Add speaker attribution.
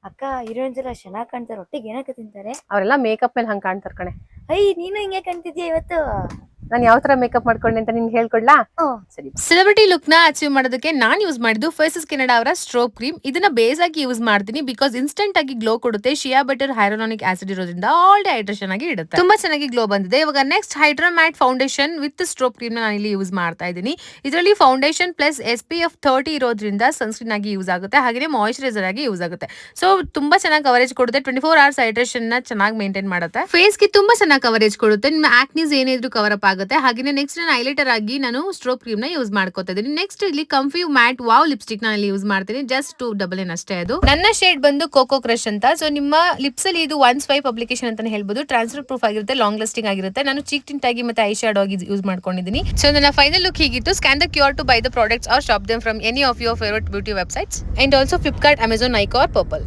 Speaker 1: ಅಕ್ಕ ಹೀರೋಯಿನ್ಸ್ ಎಲ್ಲ ಚೆನ್ನಾಗ್ ಕಾಣ್ತಾರೆ, ಒಟ್ಟಿಗೆ ಏನಕ್ಕೆ ತಿಂತಾರೆ?
Speaker 2: ಅವರೆಲ್ಲ ಮೇಕಪ್ ಮೇಲೆ ಹಂಗೆ ಕಾಣ್ತಾರೆ ಕಣೆ.
Speaker 1: ನೀನು ಹಿಂಗೆ ಕಾಣ್ತಿದ್ಯಾ ಇವತ್ತು?
Speaker 2: ನಾನು ಯಾವ ತರ ಮೇಕಪ್ ಮಾಡ್ಕೊಂಡೆ ಅಂತ ನಿನ್ಗೆ ಹೇಳ್ಕೊಡ್ಲಾ? ಸರಿ.
Speaker 3: ಸೆಲೆಬ್ರಿಟಿ ಲುಕ್ ನ ಅಚೀವ್ ಮಾಡೋದಕ್ಕೆ ನಾನು ಯೂಸ್ ಮಾಡಿದ್ದು ಫೇಸಸ್ ಕೆನಡಾ ಅವರ ಸ್ಟ್ರೋಬ್ ಕ್ರೀಮ್. ಇದನ್ನ ಬೇಸ್ ಆಗಿ ಯೂಸ್ ಮಾಡ್ತೀನಿ ಬಿಕಾಸ್ ಇನ್ಸ್ಟೆಂಟ್ ಆಗಿ ಗ್ಲೋ ಕೊಡುತ್ತೆ. ಶಿಯಾ ಬಟರ್ ಹೈರೋನಿಕ್ ಆಸಿಡ್ ಇರೋದ್ರಿಂದ ಆಲ್ ಡೇ ಹೈಡ್ರೇಷನ್ ಆಗಿ ಇಡುತ್ತೆ. ತುಂಬಾ ಚೆನ್ನಾಗಿ ಗ್ಲೋ ಬಂದಿದೆ. ಇವಾಗ next hydra mat foundation with ಸ್ಟ್ರೋಬ್ cream ನಾನು ಇಲ್ಲಿ ಯೂಸ್ ಮಾಡ್ತಾ ಇದ್ದೀನಿ. ಇದರಲ್ಲಿ ಫೌಂಡೇಶನ್ ಪ್ಲಸ್ SPF 30 ಇರೋದ್ರಿಂದ ಸನ್ಸ್ಕ್ರೀನ್ ಆಗಿ ಯೂಸ್ ಆಗುತ್ತೆ, ಹಾಗೆ ಮಾಯಿಶ್ಚರೈಸರ್ ಆಗಿ ಯೂಸ್ ಆಗುತ್ತೆ. ಸೊ ತುಂಬಾ ಚೆನ್ನಾಗಿ ಕವರೇಜ್ ಕೊಡುತ್ತೆ. 24 hours ಹೈಡ್ರೇಷನ್ ನ ಚೆನ್ನಾಗಿ ಮೇಂಟೈನ್ ಮಾಡುತ್ತೆ. ಫೇಸ್ ಗೆ ತುಂಬಾ ಚೆನ್ನಾಗಿ ಕವರೇಜ್ ಕೊಡುತ್ತೆ. ನಿಮ್ಮ ಆಕ್ನೀಸ್ ಏನೇ ಇದ್ರೂ ಕವರ್ ಅಪ್ ಆಗುತ್ತೆ. ಹಾಗೆ ನೆಕ್ಸ್ಟ್ ನಾನು ಹೈಲೈಟರ್ ಆಗಿ ನಾನು ಸ್ಟ್ರೋಬ್ ಕ್ರೀಮ್ ನ ಯೂಸ್ ಮಾಡ್ಕೊತಾ ಇದ್ದೀನಿ. ನೆಕ್ಸ್ಟ್ ಇಲ್ಲಿ ಕಂಫಿ ಮ್ಯಾಟ್ ವಾವ್ ಲಿಪ್ಸ್ಟಿಕ್ ನಾನು ಇಲ್ಲಿ ಯೂಸ್ ಮಾಡ್ತೀನಿ. ಜಸ್ಟ್ 2 ಅಷ್ಟೇ. ಅದು ನನ್ನ ಶೇಡ್ ಬಂದು ಕೋಕೋ ಕ್ರಶ್ ಅಂತ. ಸೊ ನಿಮ್ಮ ಲಿಪ್ಸ್ ಅಲ್ಲಿ ಇದು ಒನ್ ಸ್ವೈಪ್ ಅಪ್ಲಿಕೇಶನ್ ಅಂತಾನೆ ಹೇಳ್ಬೋದು. ಟ್ರಾನ್ಸ್ಫರ್ ಪ್ರೂಫ್ ಆಗಿರುತ್ತೆ, ಲಾಂಗ್ ಲಾಸ್ಟಿಂಗ್ ಆಗಿರುತ್ತೆ. ನಾನು ಚೀಕ್ ಟಿಂಟ್ ಆಗಿ ಮತ್ತೆ ಐ ಶಾಡೋ ಆಗಿ ಯೂಸ್ ಮಾಡ್ಕೊಂಡಿದ್ದೀನಿ. ಸೊ ನನ್ನ ಫೈನಲ್ ಲುಕ್ ಹೀಗಿತ್ತು. Scan the QR to buy the products or shop them from any of your favorite beauty websites and also Flipkart, Amazon, Nykaa or Purple.